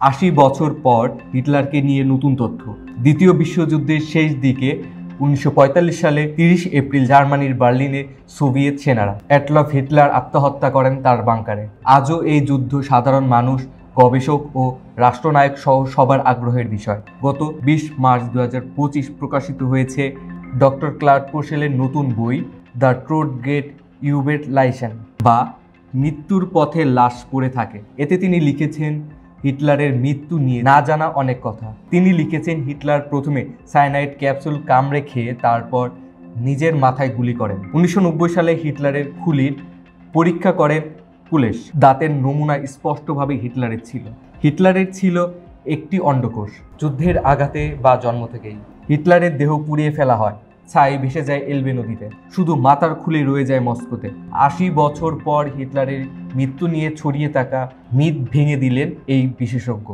80 বছর পর হিটলারকে নিয়ে নতুন তথ্য। দ্বিতীয় বিশ্বযুদ্ধের শেষ দিকে 1945 সালে 30 এপ্রিল জার্মানির বার্লিনে সোভিয়েত সেনারা অ্যাডলফ হিটলার আত্মহত্যা করেন তার বাংকারে। আজও এই যুদ্ধ সাধারণ মানুষ, গবেষক ও রাষ্ট্রনায়ক সহ সবার আগ্রহের বিষয়। গত 20 মার্চ 2025 প্রকাশিত হয়েছে ডক্টর ক্লার্ক পোশেলের নতুন বই দ্য ট্রোড গেট ইউবেটলাইশন বা মৃত্যুর পথে লাশ পড়ে থাকে। এতে তিনি লিখেছেন হিটলারের মৃত্যু নিয়ে না জানা অনেক কথা। তিনি লিখেছেন হিটলার প্রথমে সায়ানাইড ক্যাপসুল কামড়ে খেয়ে তারপর নিজের মাথায় গুলি করেন। 1990 সালে হিটলারের খুলির পরীক্ষা করেন পুলিশ। দাঁতের নমুনা স্পষ্টভাবে হিটলারের ছিল। হিটলারের ছিল একটি অন্ডকোষ। যুদ্ধের আঘাতে বা জন্ম থেকেই হিটলারের দেহ পুড়িয়ে ফেলা হয়, ছাই ভেসে যায় এলবে নদীতে, শুধু মাথার খুলি রয়ে যায় মস্কোতে। 80 বছর পর হিটলারের মৃত্যু নিয়ে ছড়িয়ে থাকা মিথ ভেঙে দিলেন এই বিশেষজ্ঞ।